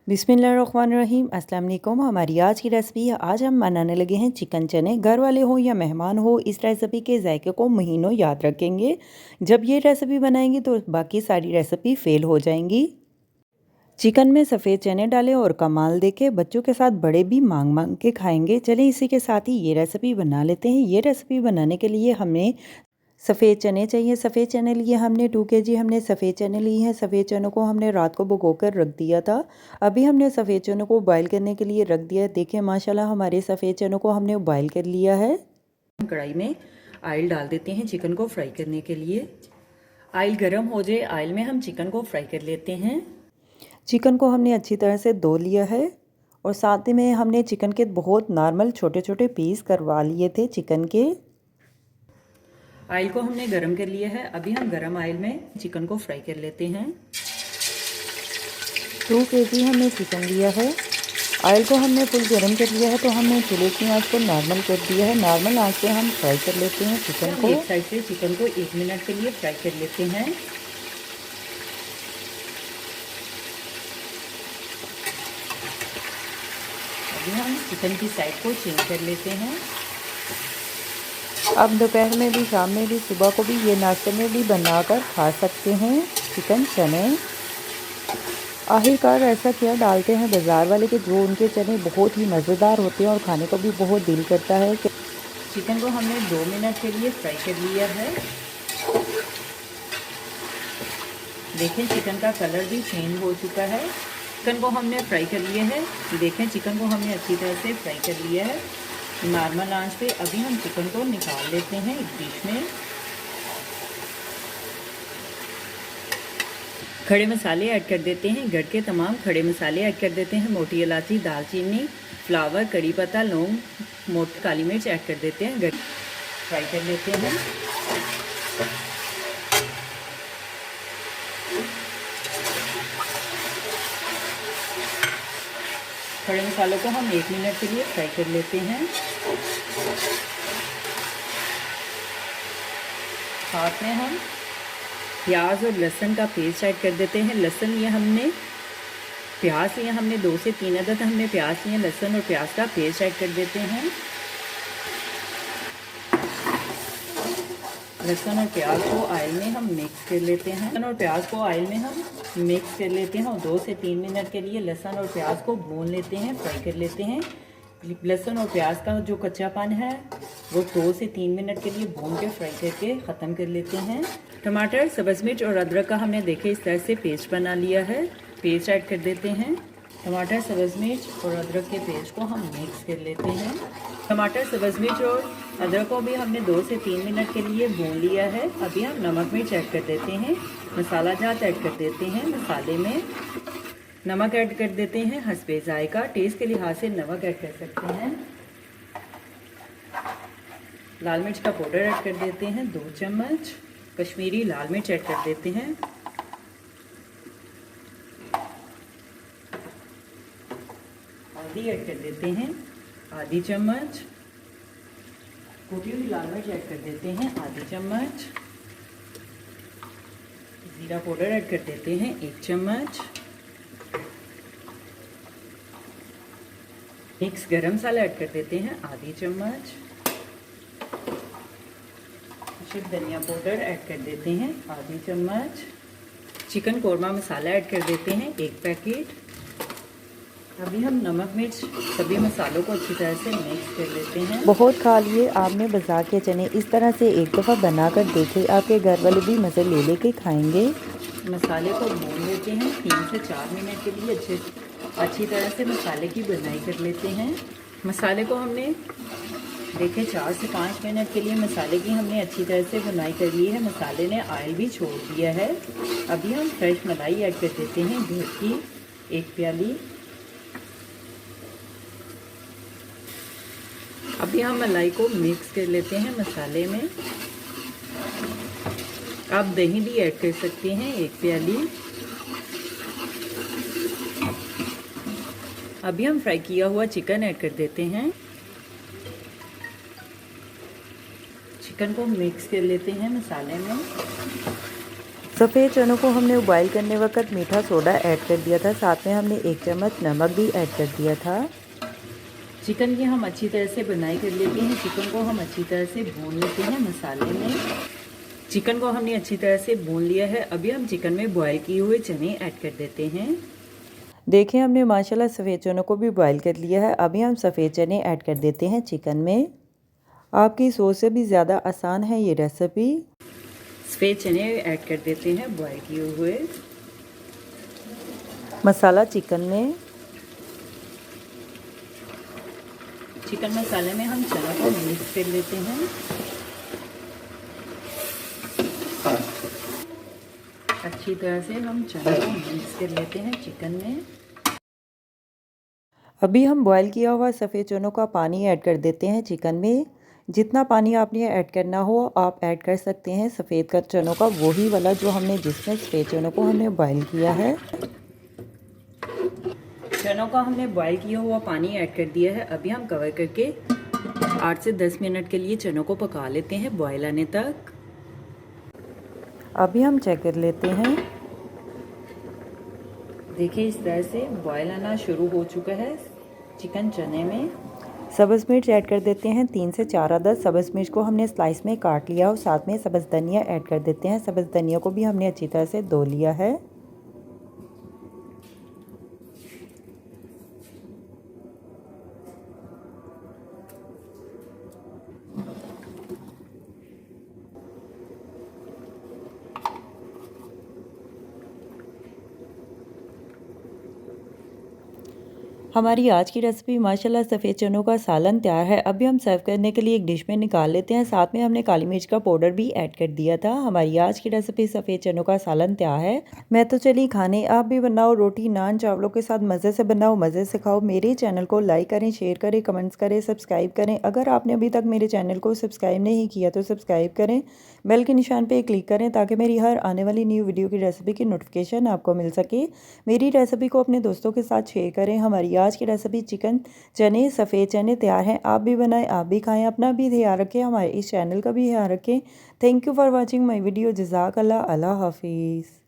बिस्मिल्लाहिर्रहमानिर्रहीम। अस्सलाम वालेकुम। हमारी आज की रेसिपी है। आज हम बनाने लगे हैं चिकन चने। घर वाले हो या मेहमान हो, इस रेसिपी के जायके को महीनों याद रखेंगे। जब ये रेसिपी बनाएंगे तो बाकी सारी रेसिपी फ़ेल हो जाएंगी। चिकन में सफ़ेद चने डालें और कमाल देखे, बच्चों के साथ बड़े भी मांग मांग के खाएंगे। चलें इसी के साथ ही ये रेसिपी बना लेते हैं। ये रेसिपी बनाने के लिए हमें सफ़ेद चने चाहिए। सफ़ेद चने लिए हमने 2 केजी हमने सफ़ेद चने लिए हैं। सफ़ेद चनों को हमने रात को भिगो कर रख दिया था। अभी हमने सफ़ेद चनों को बॉईल करने के लिए रख दिया। देखें माशाल्लाह हमारे सफ़ेद चनों को हमने बॉईल कर लिया है। कढ़ाई में ऑयल डाल देते हैं चिकन को फ्राई करने के लिए। ऑयल गर्म हो जाए, ऑयल में हम चिकन को फ्राई कर लेते हैं। चिकन को हमने अच्छी तरह से धो लिया है और साथ में हमने चिकन के बहुत नॉर्मल छोटे छोटे पीस करवा लिए थे चिकन के। ऑयल को हमने गरम कर लिया है। अभी हम गरम ऑयल में चिकन को फ्राई कर लेते हैं। 2 केजी हमने चिकन लिया है। ऑयल को हमने फुल गरम कर लिया है तो हमने चूल्हे की आंच को नॉर्मल कर दिया है। नॉर्मल आंच से हम फ्राई कर लेते हैं चिकन को। एक साइड से चिकन को 1 मिनट के लिए फ्राई कर लेते हैं। अभी हम चिकन की साइड को चेंज कर लेते हैं। अब दोपहर में भी, शाम में भी, सुबह को भी ये नाश्ते में भी बनाकर खा सकते हैं चिकन चने। आखिरकार ऐसा क्या डालते हैं बाज़ार वाले कि जो उनके चने बहुत ही मज़ेदार होते हैं और खाने को भी बहुत दिल करता है। चिकन को हमने 2 मिनट के लिए फ्राई कर लिया है। देखें चिकन का कलर भी चेंज हो चुका है। चिकन को हमने फ्राई कर लिया है। देखें चिकन को हमने अच्छी तरह से फ्राई कर लिया है नॉर्मल आंच पे। अभी हम चिकन को निकाल लेते हैं एक डिश में। खड़े मसाले ऐड कर देते हैं। घर के तमाम खड़े मसाले ऐड कर देते हैं। मोटी इलायची, दालचीनी, फ्लावर, कड़ी पत्ता, लौंग, मोटी काली मिर्च ऐड कर देते हैं। फ्राई कर लेते हैं। खड़े मसालों को हम 1 मिनट के लिए फ्राई कर लेते हैं। साथ में हम प्याज और लहसुन का पेस्ट ऐड कर देते हैं। लहसुन ये हमने प्याज लिए हमने 2 से 3 अदद हमने प्याज लिए। लहसुन और प्याज का पेस्ट ऐड कर देते हैं। लहसुन और प्याज को ऑयल में हम मिक्स कर लेते हैं। लहसुन और प्याज को ऑयल में हम मिक्स कर लेते हैं और 2 से 3 मिनट के लिए लहसुन और प्याज को भून लेते हैं, फ्राई कर लेते हैं। लहसुन और प्याज का जो कच्चापन है वो 2 से 3 मिनट के लिए भून के फ्राई करके ख़त्म कर लेते हैं। टमाटर, सब्ज़ मिर्च और अदरक का हमने देखे इस तरह से पेस्ट बना लिया है। पेस्ट ऐड कर देते हैं। टमाटर, सब्ज़ मिर्च और अदरक के पेस्ट को हम मिक्स कर लेते हैं। टमाटर, सब्ज़ मिर्च और अदरक को भी हमने 2 से 3 मिनट के लिए भून लिया है। अभी हम नमक मिर्च ऐड कर देते हैं। मसाला जात ऐड कर देते हैं। मसाले में नमक ऐड कर देते हैं हस्बे जायका। टेस्ट के लिहाज से नमक ऐड कर सकते हैं। लाल मिर्च का पाउडर ऐड कर देते हैं 2 चम्मच। कश्मीरी लाल मिर्च ऐड कर देते हैं। हल्दी ऐड कर देते हैं आधी चम्मच। कुटी हुई लाल मिर्च ऐड कर देते हैं आधी चम्मच। जीरा पाउडर ऐड कर देते हैं 1 चम्मच। मिक्स गरम मसाला ऐड कर देते हैं आधी चम्मच। शुद्ध धनिया पाउडर ऐड कर देते हैं आधी चम्मच। चिकन कोरमा मसाला ऐड कर देते हैं 1 पैकेट। अभी हम नमक मिर्च सभी मसालों को अच्छी तरह से मिक्स कर लेते हैं। बहुत खा लिए आपने बाजार के चने, इस तरह से एक दफ़ा बनाकर देखे, आपके घर वाले भी मज़े ले लेके खाएंगे। मसाले को भून लेते हैं 3 से 4 मिनट के लिए। अच्छी तरह से मसाले की बुनाई कर लेते हैं। मसाले को हमने देखें 4 से 5 मिनट के लिए मसाले की हमने अच्छी तरह से बुनाई कर ली है। मसाले ने ऑयल भी छोड़ दिया है। अभी हम फ्रेश मलाई ऐड कर देते हैं दूध की 1 प्याली। अभी हम मलाई को मिक्स कर लेते हैं मसाले में। आप दही भी ऐड कर सकते हैं 1 प्याली। अभी हम फ्राई किया हुआ चिकन ऐड कर देते हैं। चिकन को मिक्स कर लेते हैं मसाले में। सफ़ेद चनों को हमने बॉयल करने वक्त मीठा सोडा ऐड कर दिया था, साथ में हमने 1 चम्मच नमक भी ऐड कर दिया था। चिकन की हम अच्छी तरह से बुनाई कर लेते हैं। चिकन को हम अच्छी तरह से भून लेते हैं मसाले में। चिकन को हमने अच्छी तरह से भून लिया है। अभी हम चिकन में बॉयल किए हुए चने ऐड कर देते हैं। देखें हमने माशाल्लाह सफ़ेद चनों को भी बॉयल कर लिया है। अभी हम सफ़ेद चने ऐड कर देते हैं चिकन में। आपकी सोच से भी ज़्यादा आसान है ये रेसिपी। सफ़ेद चने ऐड कर देते हैं बॉयल किए हुए। मसाला चिकन में, चिकन मसाले में हम चना को मिक्स कर लेते हैं। अच्छी तरह से हम चना को मिक्स कर लेते हैं चिकन में। अभी हम बॉयल किया हुआ सफ़ेद चनों का पानी ऐड कर देते हैं चिकन में। जितना पानी आपने ऐड करना हो आप ऐड कर सकते हैं। सफ़ेद का चनों का वही वाला जो हमने जिसमें सफ़ेद चनों को हमने बॉयल किया है। चनों का हमने बॉयल किया हुआ पानी ऐड कर दिया है। अभी हम कवर करके 8 से 10 मिनट के लिए चनों को पका लेते हैं बॉयल आने तक। अभी हम चेक कर लेते हैं। देखिए इस तरह से बॉयल आना शुरू हो चुका है चिकन चने में। सब्ज़ मिर्च ऐड कर देते हैं 3 से 4 अदद। सब्ज़ मिर्च को हमने स्लाइस में काट लिया और साथ में सब्ज़ धनिया ऐड कर देते हैं। सब्ज़ धनिया को भी हमने अच्छी तरह से धो लिया है। हमारी आज की रेसिपी माशाल्लाह सफ़ेद चनों का सालन तैयार है। अभी हम सर्व करने के लिए एक डिश में निकाल लेते हैं। साथ में हमने काली मिर्च का पाउडर भी ऐड कर दिया था। हमारी आज की रेसिपी सफ़ेद चनों का सालन तैयार है। मैं तो चली खाने, आप भी बनाओ। रोटी नान चावलों के साथ मज़े से बनाओ, मज़े से खाओ। मेरे चैनल को लाइक करें, शेयर करें, कमेंट्स करें, सब्सक्राइब करें। अगर आपने अभी तक मेरे चैनल को सब्सक्राइब नहीं किया तो सब्सक्राइब करें, बेल के निशान पर क्लिक करें ताकि मेरी हर आने वाली न्यू वीडियो की रेसिपी की नोटिफिकेशन आपको मिल सके। मेरी रेसिपी को अपने दोस्तों के साथ शेयर करें। हमारी आज की रेसिपी चिकन चने सफ़ेद चने तैयार हैं। आप भी बनाएं, आप भी खाएं। अपना भी ध्यान रखें, हमारे इस चैनल का भी ध्यान रखें। Thank you for watching my video. जज़ाकल्लाह। अल्लाह हाफिज़।